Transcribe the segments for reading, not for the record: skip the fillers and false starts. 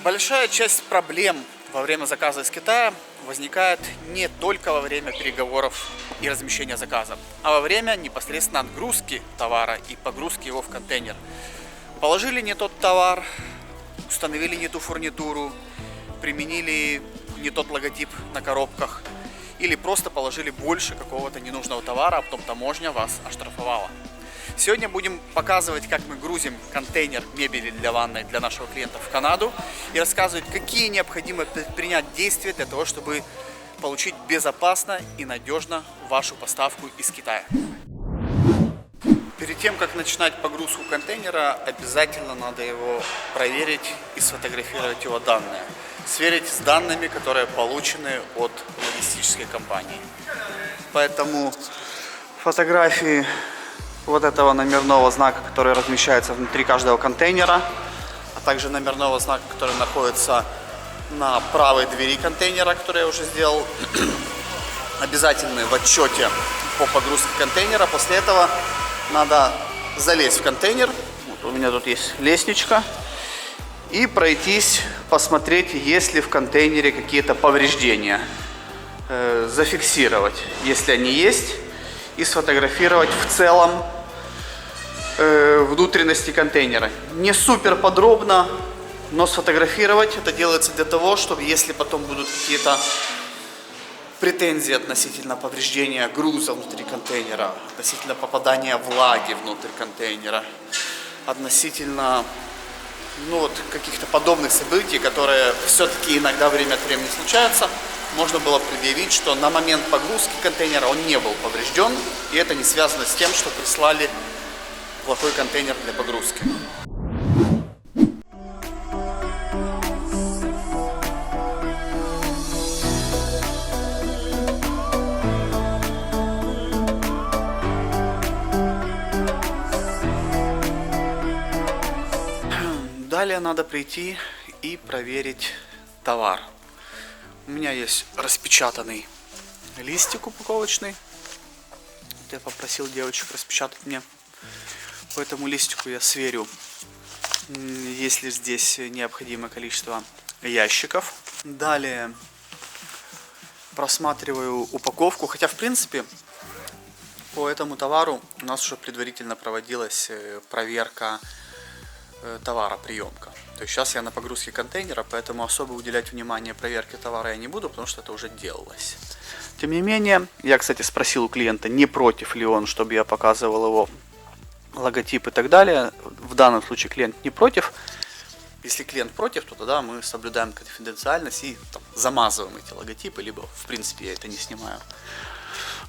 Большая часть проблем во время заказа из Китая возникает не только во время переговоров и размещения заказа, а во время непосредственно отгрузки товара и погрузки его в контейнер. Положили не тот товар, установили не ту фурнитуру, применили не тот логотип на коробках или просто положили больше какого-то ненужного товара, а потом таможня вас оштрафовала. Сегодня будем показывать, как мы грузим контейнер мебели для ванной для нашего клиента в Канаду и рассказывать, какие необходимо предпринять действия для того, чтобы получить безопасно и надежно вашу поставку из Китая. Перед тем, как начинать погрузку контейнера, обязательно надо его проверить и сфотографировать его данные. Сверить с данными, которые получены от логистической компании. Поэтому фотографии вот этого номерного знака, который размещается внутри каждого контейнера, а также номерного знака, который находится на правой двери контейнера, который я уже сделал, обязательны в отчете по погрузке контейнера. После этого надо залезть в контейнер, вот у меня тут есть лестничка, и пройтись, посмотреть, есть ли в контейнере какие-то повреждения, зафиксировать, если они есть, и сфотографировать в целом внутренности контейнера. Не супер подробно, но сфотографировать. Это делается для того, чтобы если потом будут какие-то претензии относительно повреждения груза внутри контейнера, относительно попадания влаги внутрь контейнера, относительно каких-то подобных событий, которые все-таки иногда время от времени случаются, можно было предъявить, что на момент погрузки контейнера он не был поврежден, и это не связано с тем, что прислали плохой контейнер для погрузки. Далее надо прийти и проверить товар. У меня есть распечатанный листик упаковочный. Я попросил девочек распечатать мне. По этому листику я сверю, есть ли здесь необходимое количество ящиков. Далее просматриваю упаковку, хотя в принципе по этому товару у нас уже предварительно проводилась проверка товара, приемка. То есть сейчас я на погрузке контейнера, поэтому особо уделять внимание проверке товара я не буду, потому что это уже делалось. Тем не менее, я, кстати, спросил у клиента, не против ли он, чтобы я показывал его логотип и так далее. В данном случае клиент не против. Если клиент против, то тогда мы соблюдаем конфиденциальность и замазываем эти логотипы, либо в принципе я это не снимаю.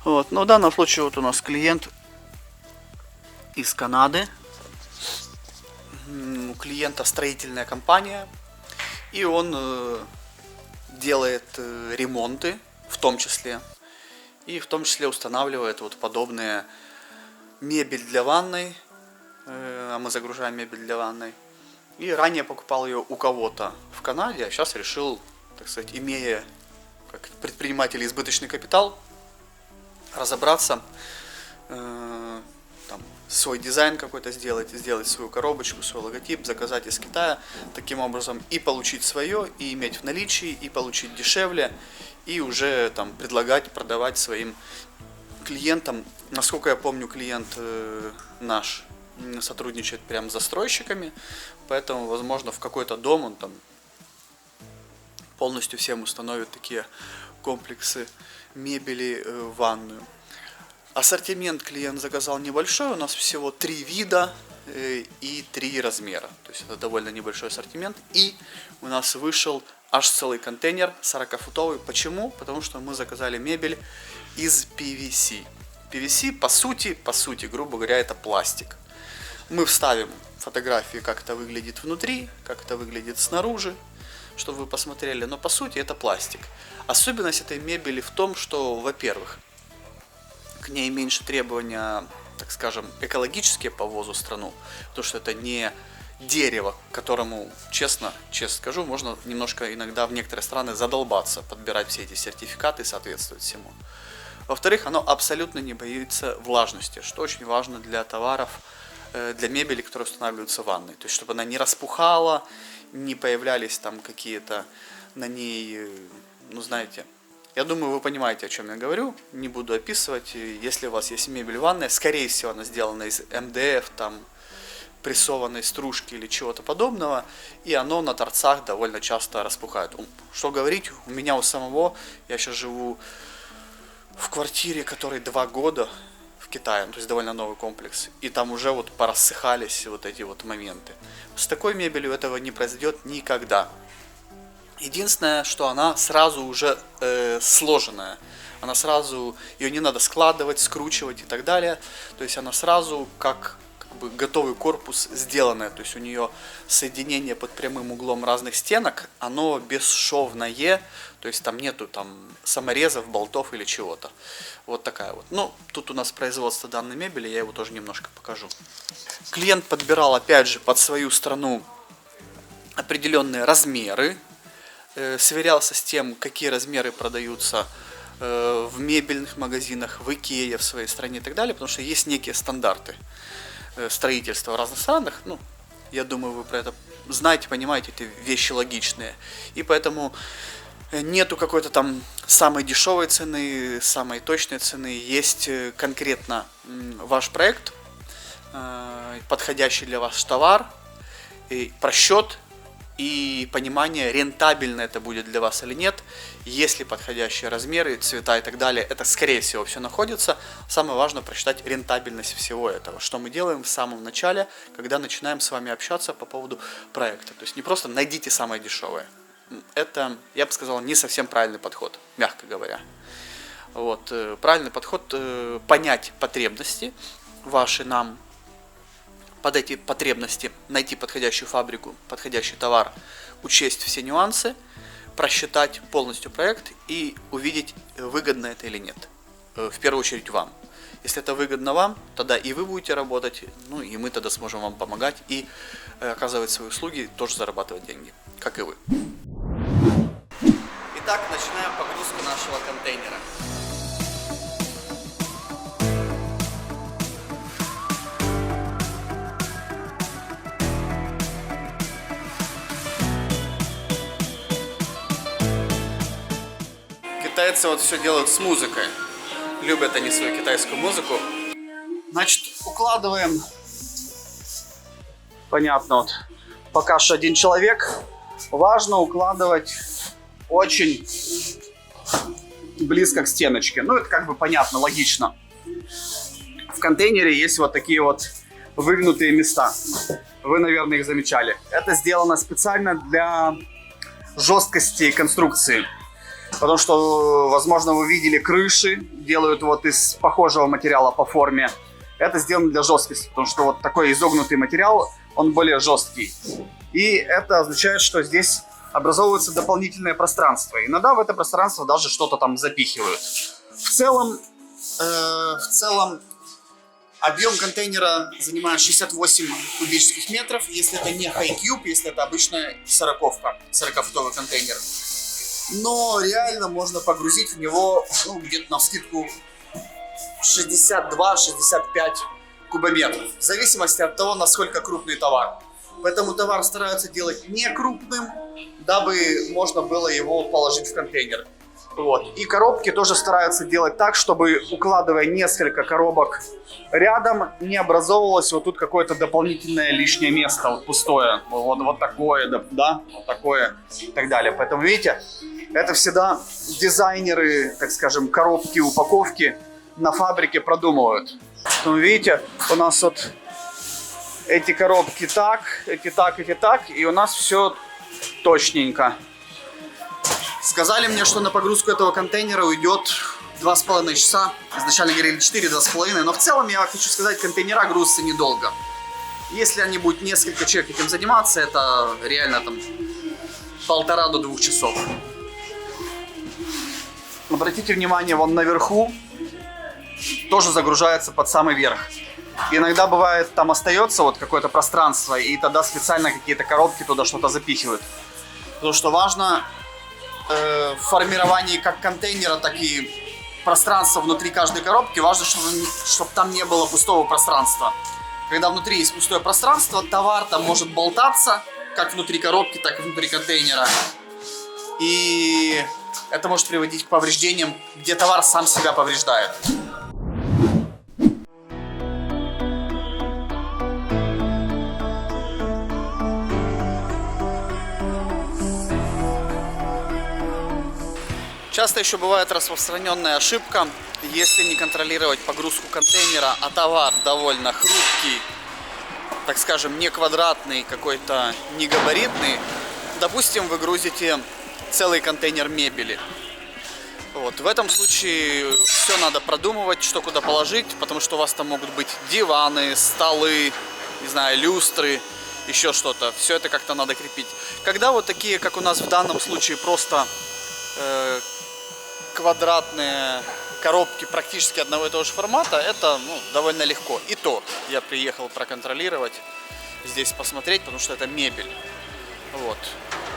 Вот. Но в данном случае вот у нас клиент из Канады. У клиента строительная компания, и он делает ремонты в том числе, и в том числе устанавливает вот подобные мебель для ванной, а мы загружаем мебель для ванной. И ранее покупал ее у кого-то в Канаде, а сейчас решил, так сказать, имея как предприниматель избыточный капитал, разобраться, свой дизайн какой-то сделать свою коробочку, свой логотип, заказать из Китая, таким образом и получить свое, и иметь в наличии, и получить дешевле, и уже предлагать, продавать своим клиентам. Насколько я помню, клиент наш сотрудничает прямо с застройщиками, поэтому, возможно, в какой-то дом он полностью всем установит такие комплексы мебели в ванную. Ассортимент клиент заказал небольшой, у нас всего 3 вида и 3 размера. То есть это довольно небольшой ассортимент. И у нас вышел аж целый контейнер 40-футовый. Почему? Потому что мы заказали мебель из PVC. PVC по сути, грубо говоря, это пластик. Мы вставим фотографии, как это выглядит внутри, как это выглядит снаружи, чтобы вы посмотрели. Но по сути это пластик. Особенность этой мебели в том, что, во-первых, к ней меньше требования, так скажем, экологические по ввозу в страну, потому что это не дерево, к которому, честно скажу, можно немножко иногда в некоторые страны задолбаться, подбирать все эти сертификаты и соответствовать всему. Во-вторых, оно абсолютно не боится влажности, что очень важно для товаров, для мебели, которые устанавливаются в ванной. То есть, чтобы она не распухала не появлялись там какие-то на ней, ну знаете, я думаю, вы понимаете, о чем я говорю, не буду описывать. Если у вас есть мебель ванная, скорее всего она сделана из МДФ, там, прессованной стружки или чего-то подобного, и оно на торцах довольно часто распухает. Что говорить, у меня у самого, я сейчас живу в квартире, которой 2 года в Китае, то есть довольно новый комплекс, и там уже вот порассыхались вот эти вот моменты. С такой мебелью этого не произойдет никогда. Единственное, что она сразу уже сложенная, она сразу, ее не надо складывать, скручивать и так далее, то есть она сразу как бы готовый корпус сделанное, то есть у нее соединение под прямым углом разных стенок, оно бесшовное, то есть там нету там саморезов, болтов или чего-то. Вот такая вот. Ну, тут у нас производство данной мебели, я его тоже немножко покажу. Клиент подбирал опять же под свою страну определенные размеры, сверялся с тем, какие размеры продаются в мебельных магазинах, в Икее, в своей стране и так далее, потому что есть некие стандарты строительства в разных странах. Ну, я думаю, вы про это знаете, понимаете, это вещи логичные. И поэтому нету какой-то там самой дешевой цены, самой точной цены. Есть конкретно ваш проект, подходящий для вас товар, просчет и понимание, рентабельно это будет для вас или нет. Если подходящие размеры, цвета и так далее, это скорее всего все находится. Самое важное просчитать рентабельность всего этого, что мы делаем в самом начале, когда начинаем с вами общаться по поводу проекта. То есть не просто найдите самое дешевое. Это, я бы сказал, не совсем правильный подход, мягко говоря. Вот, правильный подход понять потребности ваши нам, под эти потребности найти подходящую фабрику, подходящий товар, учесть все нюансы, просчитать полностью проект и увидеть, выгодно это или нет. В первую очередь вам. Если это выгодно вам, тогда и вы будете работать, ну и мы тогда сможем вам помогать и оказывать свои услуги, тоже зарабатывать деньги, как и вы. Итак, начинаем погрузку нашего контейнера. Китайцы вот все делают с музыкой. Любят они свою китайскую музыку. Значит, укладываем. Понятно, вот пока что один человек. Важно укладывать очень близко к стеночке. Ну, это как бы понятно, логично. В контейнере есть вот такие вот выгнутые места. Вы, наверное, их замечали. Это сделано специально для жесткости конструкции. Потому что, возможно, вы видели, крыши делают вот из похожего материала по форме. Это сделано для жесткости, потому что вот такой изогнутый материал, он более жесткий. И это означает, что здесь образовывается дополнительное пространство. Иногда в это пространство даже что-то там запихивают. В целом объем контейнера занимает 68 кубических метров. Если это не high cube, если это обычная 40-футовый контейнер. Но реально можно погрузить в него, ну, где-то навскидку 62-65 кубометров. В зависимости от того, насколько крупный товар. Поэтому товар стараются делать не крупным, дабы можно было его положить в контейнер. Вот. И коробки тоже стараются делать так, чтобы, укладывая несколько коробок рядом, не образовывалось вот тут какое-то дополнительное лишнее место, вот пустое. Вот такое, да, вот такое и так далее. Поэтому, видите, это всегда дизайнеры, так скажем, коробки, упаковки на фабрике продумывают. Поэтому, видите, у нас вот эти коробки так, эти так, эти так, и у нас все точненько. Сказали мне, что на погрузку этого контейнера уйдет 2,5 часа. Изначально говорили 4-2,5, но в целом я хочу сказать, контейнера грузятся недолго. Если они будут несколько человек этим заниматься, это реально там 1,5 до 2 часов. Обратите внимание, вон наверху тоже загружается под самый верх. Иногда бывает, там остается вот какое-то пространство, и тогда специально какие-то коробки туда что-то запихивают. Потому что важно в формировании как контейнера, так и пространства внутри каждой коробки, важно, чтобы там не было пустого пространства. Когда внутри есть пустое пространство, товар там может болтаться, как внутри коробки, так и внутри контейнера. И это может приводить к повреждениям, где товар сам себя повреждает. Часто еще бывает распространенная ошибка, если не контролировать погрузку контейнера, а товар довольно хрупкий, так скажем, не квадратный, какой-то не габаритный. Допустим, вы грузите целый контейнер мебели. Вот. В этом случае все надо продумывать, что куда положить, потому что у вас там могут быть диваны, столы, не знаю, люстры, еще что-то. Все это как-то надо крепить. Когда вот такие, как у нас в данном случае, просто квадратные коробки практически одного и того же формата, это довольно легко. И то я приехал проконтролировать, здесь посмотреть, потому что это мебель. Вот.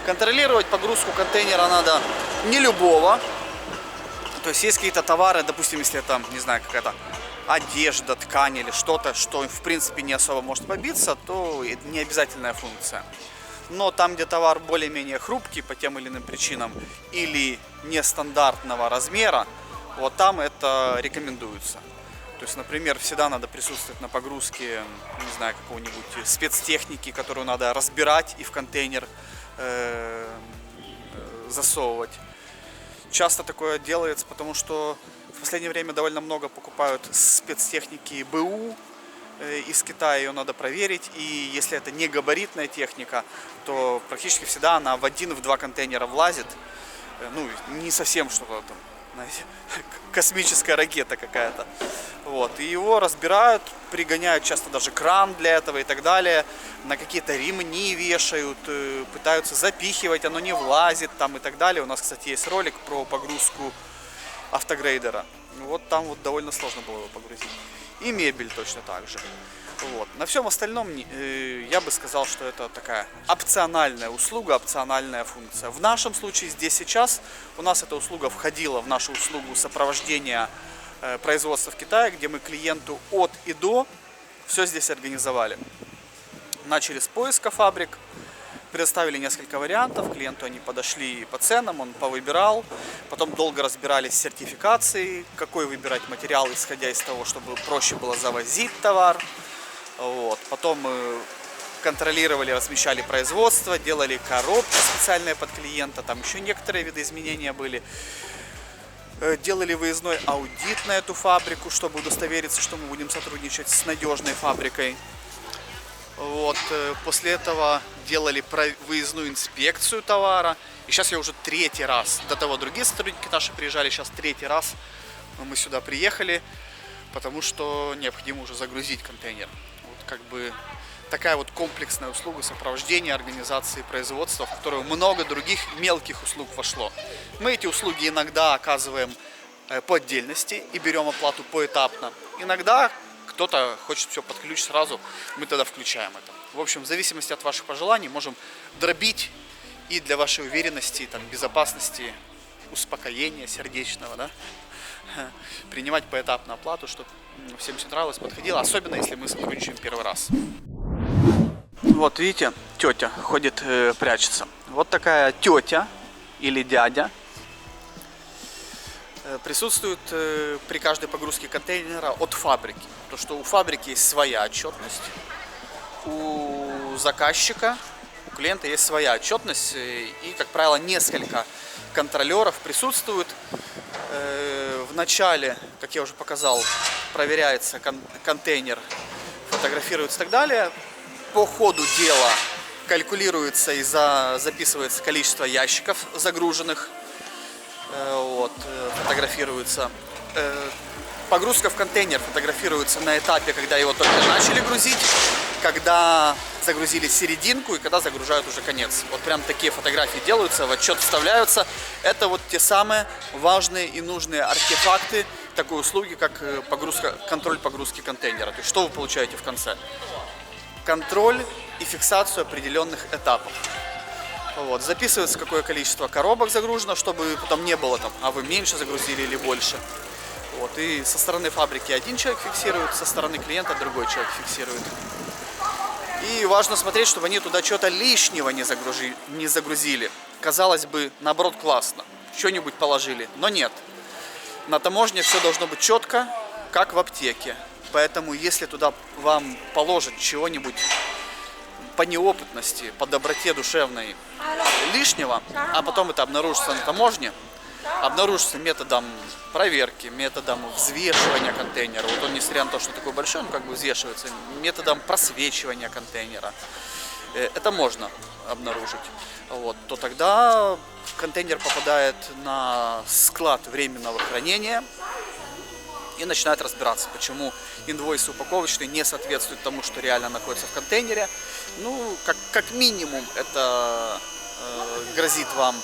Контролировать погрузку контейнера надо не любого. То есть есть какие-то товары, допустим, если это, не знаю, какая-то одежда, ткань или что-то, что в принципе не особо может побиться, то это не обязательная функция. Но там, где товар более-менее хрупкий по тем или иным причинам или нестандартного размера, вот там это рекомендуется. То есть, например, всегда надо присутствовать на погрузке, не знаю, какого-нибудь спецтехники, которую надо разбирать и в контейнер засовывать. Часто такое делается, потому что в последнее время довольно много покупают спецтехники БУ из Китая, ее надо проверить. И если это не габаритная техника, то практически всегда она в 1-2 контейнера влазит. Ну, не совсем что-то там, знаете, космическая ракета какая-то. Вот. И его разбирают, пригоняют часто даже кран для этого и так далее. На какие-то ремни вешают, пытаются запихивать, оно не влазит там и так далее. У нас, кстати, есть ролик про погрузку автогрейдера. Вот там вот довольно сложно было его погрузить. И мебель точно так же. Вот. На всем остальном я бы сказал, что это такая опциональная услуга, опциональная функция. В нашем случае здесь сейчас у нас эта услуга входила в нашу услугу сопровождения производства в Китае, где мы клиенту от и до все здесь организовали. Начали с поиска фабрик, предоставили несколько вариантов, клиенту они подошли по ценам, он повыбирал, потом долго разбирались с сертификацией, какой выбирать материал, исходя из того, чтобы проще было завозить товар. Вот. Потом мы контролировали, размещали производство, делали коробки специальные под клиента, там еще некоторые виды изменения были. Делали выездной аудит на эту фабрику, чтобы удостовериться, что мы будем сотрудничать с надежной фабрикой. Вот. После этого делали выездную инспекцию товара. И сейчас я уже 3-й раз, до того другие сотрудники наши приезжали, сейчас 3-й раз мы сюда приехали, потому что необходимо уже загрузить контейнер. Вот как бы такая вот комплексная услуга сопровождения, организации производства, в которую много других мелких услуг вошло. Мы эти услуги иногда оказываем по отдельности и берем оплату поэтапно. Иногда кто-то хочет все под ключ сразу, мы тогда включаем это. В общем, в зависимости от ваших пожеланий можем дробить и для вашей уверенности, там, безопасности, успокоения сердечного, да, принимать поэтапно оплату, чтобы всем все нравилось, подходило, особенно если мы сотрудничаем первый раз. Вот видите, тетя ходит, прячется. Вот такая тетя или дядя присутствует при каждой погрузке контейнера от фабрики. То, что у фабрики есть своя отчетность, у заказчика, у клиента есть своя отчетность. И, как правило, несколько контролеров присутствуют. В начале, как я уже показал, проверяется контейнер, фотографируется и так далее. По ходу дела калькулируется и записывается количество ящиков загруженных, вот, фотографируется. Погрузка в контейнер фотографируется на этапе, когда его только начали грузить, когда загрузили серединку и когда загружают уже конец. Вот прям такие фотографии делаются, в отчет вставляются. Это вот те самые важные и нужные артефакты такой услуги, как контроль погрузки контейнера. То есть что вы получаете в конце? Контроль и фиксацию определенных этапов. Вот. Записывается, какое количество коробок загружено, чтобы потом не было там, а вы меньше загрузили или больше. Вот. И со стороны фабрики один человек фиксирует, со стороны клиента другой человек фиксирует. И важно смотреть, чтобы они туда что-то лишнего не загрузили. Казалось бы, наоборот, классно. Что-нибудь положили, но нет. На таможне все должно быть четко, как в аптеке. Поэтому, если туда вам положат чего-нибудь по неопытности, по доброте душевной лишнего, а потом это обнаружится на таможне, обнаружится методом проверки, методом взвешивания контейнера. Вот он, несмотря на то, что такой большой, он как бы взвешивается, методом просвечивания контейнера. Это можно обнаружить. Вот, то тогда контейнер попадает на склад временного хранения и начинает разбираться, почему инвойс упаковочный не соответствует тому, что реально находится в контейнере. Ну, как минимум, это грозит вам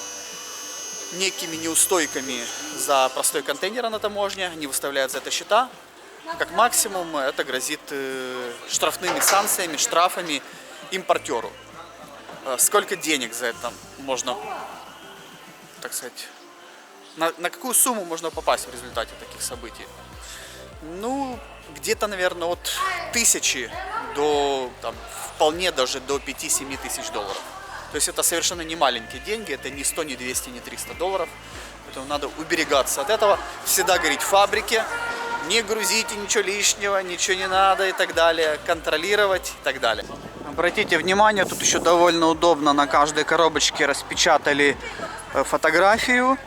некими неустойками за простой контейнер на таможне, они выставляют за это счета. Как максимум, это грозит штрафными санкциями, штрафами импортеру. Сколько денег за это можно, так сказать, на какую сумму можно попасть в результате таких событий? Ну, где-то, наверное, от 1000 до, там, вполне даже до 5-7 тысяч долларов. То есть это совершенно не маленькие деньги, это не 100, не 200, не 300 долларов. Поэтому надо уберегаться от этого, всегда говорить в фабрике, не грузите ничего лишнего, ничего не надо и так далее, контролировать и так далее. Обратите внимание, тут еще довольно удобно, на каждой коробочке распечатали фотографию,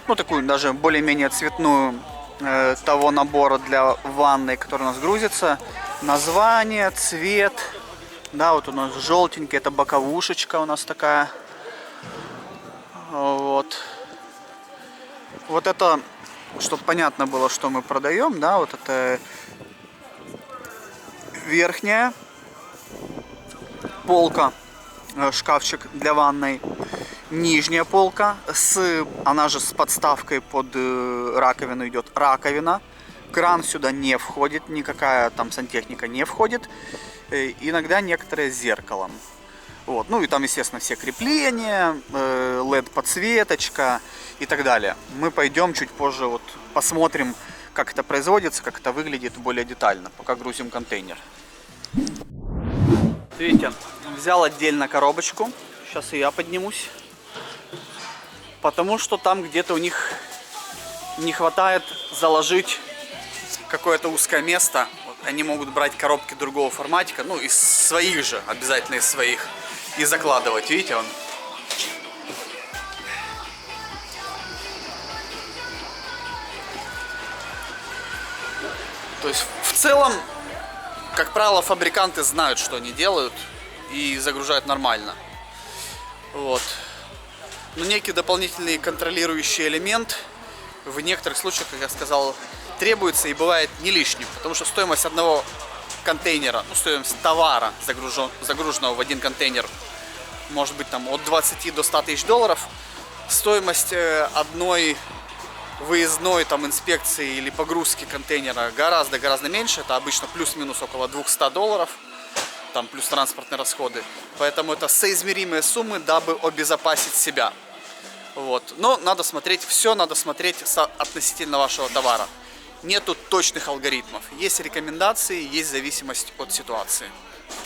ну такую даже более-менее цветную, того набора для ванной, который у нас грузится. Название, цвет. Да, вот у нас желтенький, это боковушечка у нас такая. Вот. Вот это, чтобы понятно было, что мы продаем, да, вот это верхняя полка, шкафчик для ванной. Нижняя полка, она же с подставкой под раковину идет раковина. Кран сюда не входит, никакая там сантехника не входит. Иногда некоторые с зеркалом. Вот. Ну и там, естественно, все крепления, LED-подсветочка и так далее. Мы пойдем чуть позже, вот, посмотрим, как это производится, как это выглядит более детально, пока грузим контейнер. Видите, взял отдельно коробочку. Сейчас и я поднимусь. Потому что там где-то у них не хватает заложить какое-то узкое место. Вот, они могут брать коробки другого форматика, ну из своих же, обязательно из своих, и закладывать. Видите, он. То есть в целом, как правило, фабриканты знают, что они делают, и загружают нормально. Вот. Но некий дополнительный контролирующий элемент в некоторых случаях, как я сказал, требуется и бывает не лишним, потому что стоимость одного контейнера, ну, стоимость товара, загруженного в один контейнер, может быть там от 20 до 100 тысяч долларов, стоимость одной выездной там инспекции или погрузки контейнера гораздо меньше, это обычно плюс-минус около 200 долларов. Там плюс транспортные расходы. Поэтому это соизмеримые суммы, дабы обезопасить себя. Вот. Но надо смотреть, все надо смотреть относительно вашего товара. Нету точных алгоритмов. Есть рекомендации, есть зависимость от ситуации.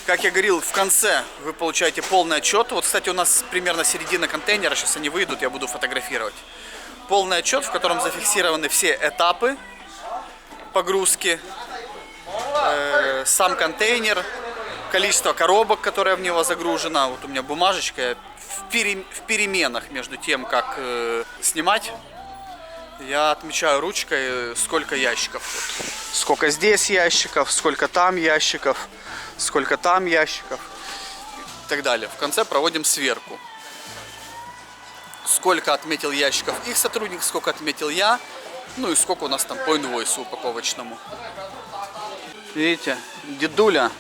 Как я говорил, в конце вы получаете полный отчет. Вот, кстати, у нас примерно середина контейнера. Сейчас они выйдут, я буду фотографировать. Полный отчет, в котором зафиксированы все этапы погрузки, сам контейнер, количество коробок, которое в него загружено. Вот у меня бумажечка. В переменах между тем, как снимать, я отмечаю ручкой, сколько ящиков. Вот. Сколько здесь ящиков, сколько там ящиков, сколько там ящиков и так далее. В конце проводим сверку. Сколько отметил ящиков их сотрудник, сколько отметил я, ну и сколько у нас там по инвойсу упаковочному. Видите, дедуля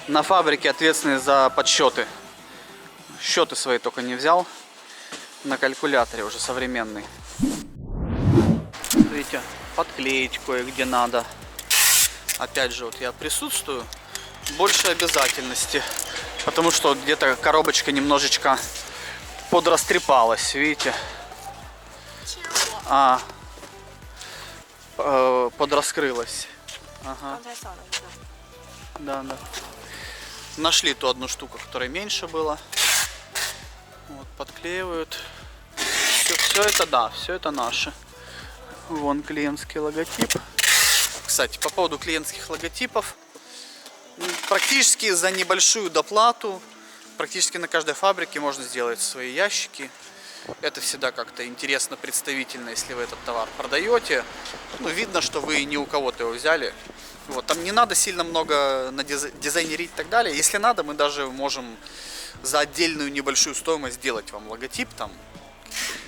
на фабрике ответственный за подсчеты. Счеты свои только не взял. На калькуляторе уже современный. Видите, подклеить кое-где надо. Опять же, вот я присутствую. Больше обязательности. Потому что где-то коробочка немножечко подрастрепалась, видите. Подраскрылась. Ага. Да. Нашли ту одну штуку, которая меньше была. Вот, подклеивают. Все это, да, все это наше. Вон клиентский логотип. Кстати, по поводу клиентских логотипов. Практически за небольшую доплату, практически на каждой фабрике можно сделать свои ящики. Это всегда как-то интересно, представительно, если вы этот товар продаете. Ну, видно, что вы не у кого-то его взяли. Вот, там не надо сильно много дизайнерить и так далее. Если надо, мы даже можем за отдельную небольшую стоимость сделать вам логотип. Там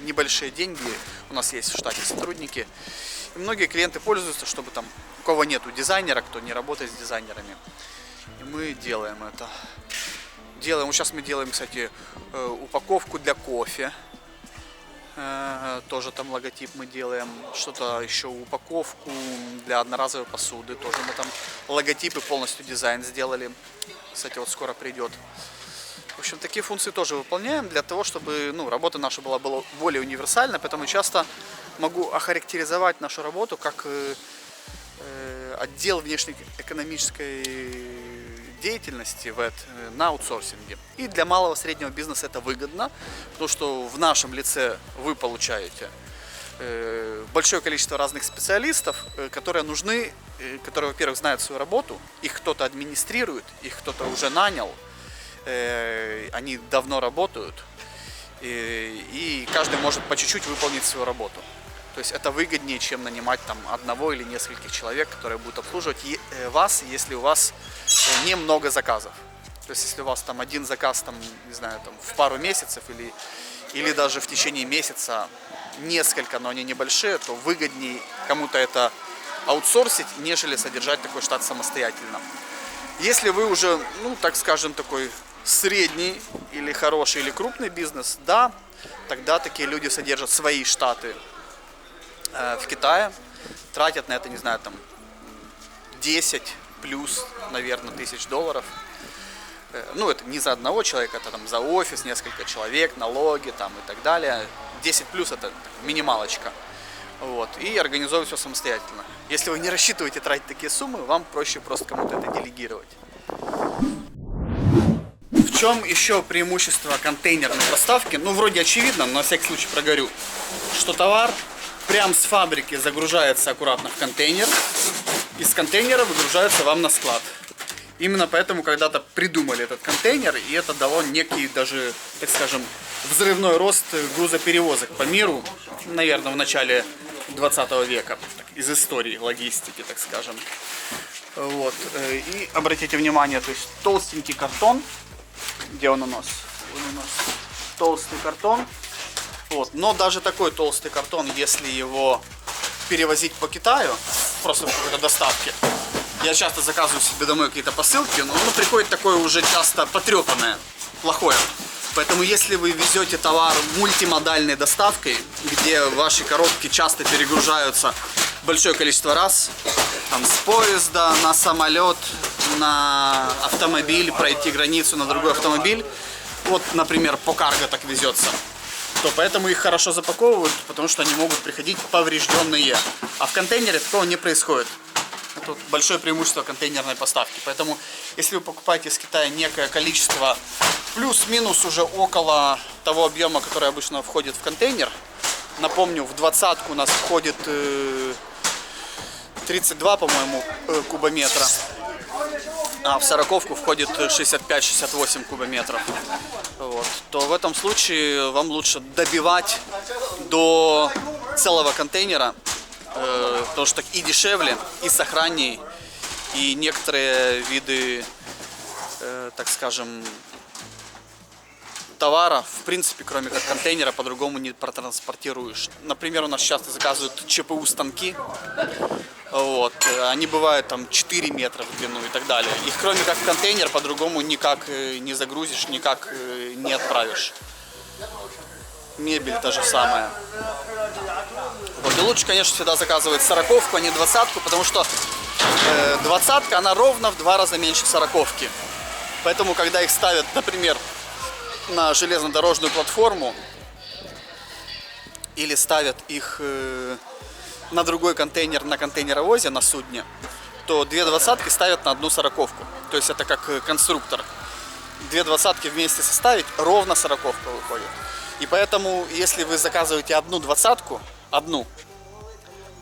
небольшие деньги. У нас есть в штате сотрудники. И многие клиенты пользуются, чтобы там, у кого нету дизайнера, кто не работает с дизайнерами. И мы делаем это. Вот сейчас мы делаем, кстати, упаковку для кофе. Тоже там логотип мы делаем. Что-то еще, упаковку для одноразовой посуды. Тоже мы там логотипы, полностью дизайн сделали. Кстати, вот скоро придет. В общем, такие функции тоже выполняем для того, чтобы работа наша была более универсальна. Поэтому часто могу охарактеризовать нашу работу как отдел внешнеэкономической деятельности на аутсорсинге. И для малого и среднего бизнеса это выгодно, потому что в нашем лице вы получаете большое количество разных специалистов, которые нужны, которые, во-первых, знают свою работу, их кто-то администрирует, их кто-то уже нанял, они давно работают, и каждый может по чуть-чуть выполнить свою работу. То есть это выгоднее, чем нанимать там одного или нескольких человек, которые будут обслуживать вас, если у вас немного заказов. То есть если у вас там один заказ, там, не знаю, там, в пару месяцев или даже в течение месяца несколько, но они небольшие, то выгоднее кому-то это аутсорсить, нежели содержать такой штат самостоятельно. Если вы уже, так скажем, такой средний или хороший или крупный бизнес, да, тогда такие люди содержат свои штаты в Китае, тратят на это, не знаю, там 10 плюс, наверное, тысяч долларов. Это не за одного человека, это там за офис, несколько человек, налоги там и так далее. 10 плюс это минималочка. Вот, и организовывать все самостоятельно. Если вы не рассчитываете тратить такие суммы, вам проще просто кому-то это делегировать. В чем еще преимущество контейнерной поставки? Вроде очевидно, но на всякий случай проговорю, что товар прям с фабрики загружается аккуратно в контейнер, из контейнера выгружается вам на склад. Именно поэтому когда-то придумали этот контейнер, и это дало некий даже, так скажем, взрывной рост грузоперевозок по миру, наверное, в начале 20 века, из истории логистики, так скажем. Вот. И обратите внимание, то есть толстенький картон, где он у нас? Он у нас толстый картон. Вот. Но даже такой толстый картон, если его перевозить по Китаю, просто в какой-то доставке, я часто заказываю себе домой какие-то посылки, но оно приходит такое уже часто потрепанное, плохое. Поэтому если вы везете товар мультимодальной доставкой, где ваши коробки часто перегружаются большое количество раз, там, с поезда на самолет, на автомобиль, пройти границу на другой автомобиль, вот, например, по карго так везется, то поэтому их хорошо запаковывают, потому что они могут приходить поврежденные. А в контейнере такого не происходит. Это большое преимущество контейнерной поставки. Поэтому, если вы покупаете из Китая некое количество, плюс-минус уже около того объема, который обычно входит в контейнер, напомню, в 20-ку у нас входит 32, по-моему, кубометра, а в 40-ку входит 65-68 кубометров. Вот. То в этом случае вам лучше добивать до целого контейнера, потому что и дешевле, и сохранней, и некоторые виды, так скажем, товара, в принципе, кроме как контейнера, по-другому не протранспортируешь. Например, у нас часто заказывают ЧПУ станки. Вот. Они бывают там 4 метра в длину и так далее. Их кроме как в контейнер по-другому никак не загрузишь, никак не отправишь. Мебель та же самая. Вот. И лучше, конечно, всегда заказывать 40-ку, а не 20-ку, потому что 20-ка, она ровно в 2 раза меньше 40-ки. Поэтому, когда их ставят, например, на железнодорожную платформу или ставят их на другой контейнер, на контейнеровозе, на судне, то 2 20-ки ставят на одну 40-ку. То есть это как конструктор. две двадцатки вместе составить, ровно 40-ка выходит. И поэтому, если вы заказываете одну двадцатку,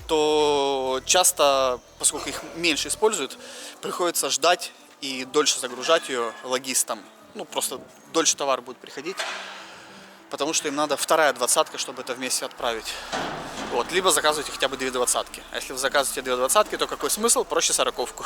то часто, поскольку их меньше используют, приходится ждать и дольше загружать ее логистам. Ну, просто дольше товар будет приходить, потому что им надо вторая двадцатка, чтобы это вместе отправить. Вот, либо заказывайте хотя бы две двадцатки. А если вы заказываете две двадцатки, то какой смысл? Проще 40-ку.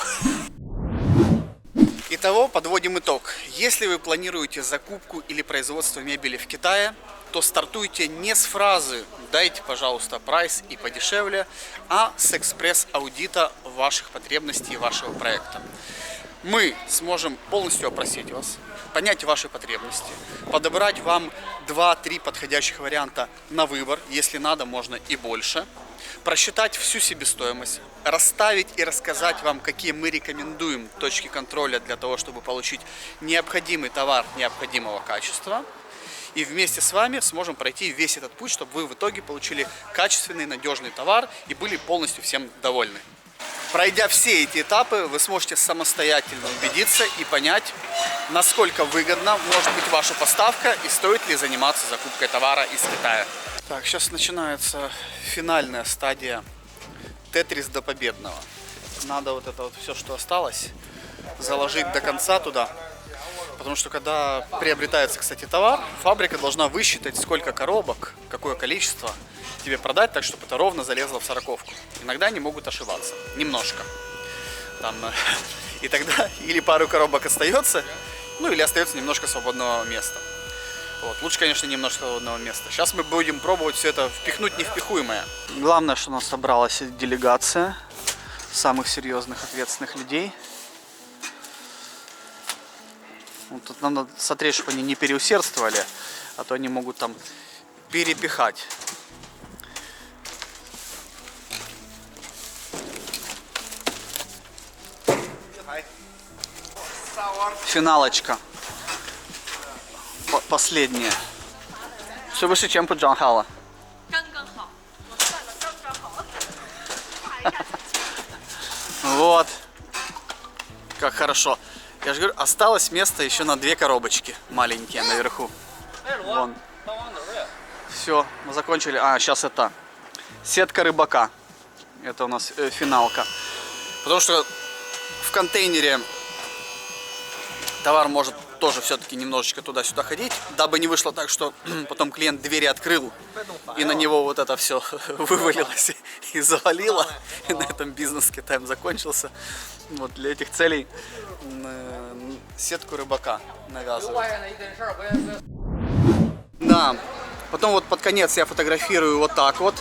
Итого, подводим итог. Если вы планируете закупку или производство мебели в Китае, то стартуйте не с фразы «дайте, пожалуйста, прайс и подешевле», а с экспресс-аудита ваших потребностей и вашего проекта. Мы сможем полностью опросить вас, понять ваши потребности, подобрать вам 2-3 подходящих варианта на выбор, если надо, можно и больше, просчитать всю себестоимость, расставить и рассказать вам, какие мы рекомендуем точки контроля для того, чтобы получить необходимый товар необходимого качества. И вместе с вами сможем пройти весь этот путь, чтобы вы в итоге получили качественный, надежный товар и были полностью всем довольны. Пройдя все эти этапы, вы сможете самостоятельно убедиться и понять, насколько выгодна может быть ваша поставка и стоит ли заниматься закупкой товара из Китая. Так, сейчас начинается финальная стадия тетрис до победного. Надо вот это вот все, что осталось, заложить до конца туда. Потому что когда приобретается, кстати, товар, фабрика должна высчитать, сколько коробок, какое количество тебе продать, так чтобы это ровно залезло в 40-ку. Иногда они могут ошибаться, немножко. Там, и тогда или пару коробок остается, ну или остается немножко свободного места. Вот. Лучше, конечно, немножко свободного места. Сейчас мы будем пробовать все это впихнуть невпихуемое. Главное, что у нас собралась делегация самых серьезных, ответственных людей. Вот тут надо смотреть, чтобы они не переусердствовали, а то они могут там перепихать. Финалочка. Последняя. 是不是全部装好了？ 刚刚好，我算了，刚刚好。画一下。 Вот. Как хорошо. Я же говорю, осталось место еще на 2 коробочки маленькие наверху. Вон. Все, мы закончили. А, сейчас это сетка рыбака. Это у нас финалка. Потому что в контейнере товар может тоже все-таки немножечко туда-сюда ходить, дабы не вышло так, что потом клиент двери открыл и на него вот это все вывалилось и завалило, и на этом бизнес с Китаем закончился. Вот для этих целей сетку рыбака навязывают. Да, потом вот под конец я фотографирую вот так вот,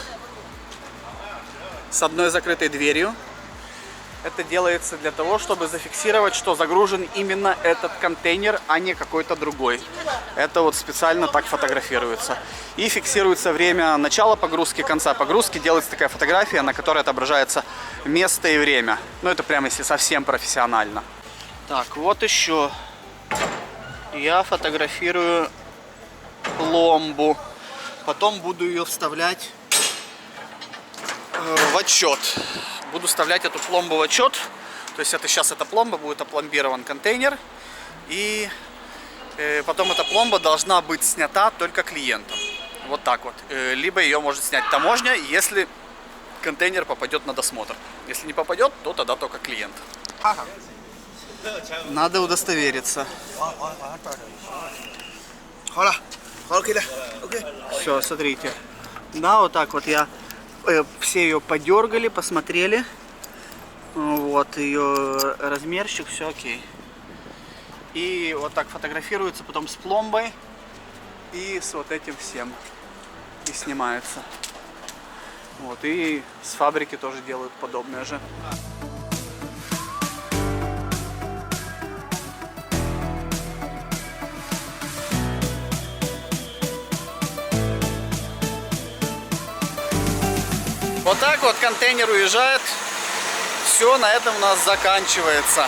с одной закрытой дверью. Это делается для того, чтобы зафиксировать, что загружен именно этот контейнер, а не какой-то другой. Это вот специально так фотографируется. И фиксируется время начала погрузки, конца погрузки. Делается такая фотография, на которой отображается место и время. Ну, это прямо если совсем профессионально. Так, вот еще. Я фотографирую пломбу. Потом буду ее вставлять в отчет. Буду вставлять эту пломбу в отчет. То есть это сейчас эта пломба, будет опломбирован контейнер. И потом эта пломба должна быть снята только клиентом. Вот так вот. Либо ее может снять таможня, если контейнер попадет на досмотр. Если не попадет, то тогда только клиент. Надо удостовериться. Все, смотрите. Да, вот так вот я... Все ее подергали, посмотрели. Вот ее размерчик, все окей. И вот так фотографируется потом с пломбой и с вот этим всем. И снимается. Вот, и с фабрики тоже делают подобное же. Вот так вот контейнер уезжает. Все, на этом у нас заканчивается.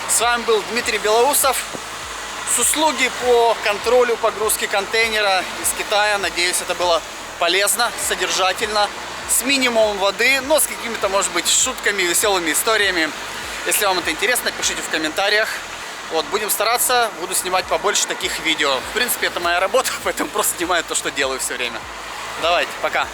С вами был Дмитрий Белоусов. С услуги по контролю погрузки контейнера из Китая. Надеюсь, это было полезно, содержательно, с минимумом воды, но с какими-то, может быть, шутками, веселыми историями. Если вам это интересно, пишите в комментариях. Вот, будем стараться, буду снимать побольше таких видео. В принципе, это моя работа, поэтому просто снимаю то, что делаю все время. Давайте, пока.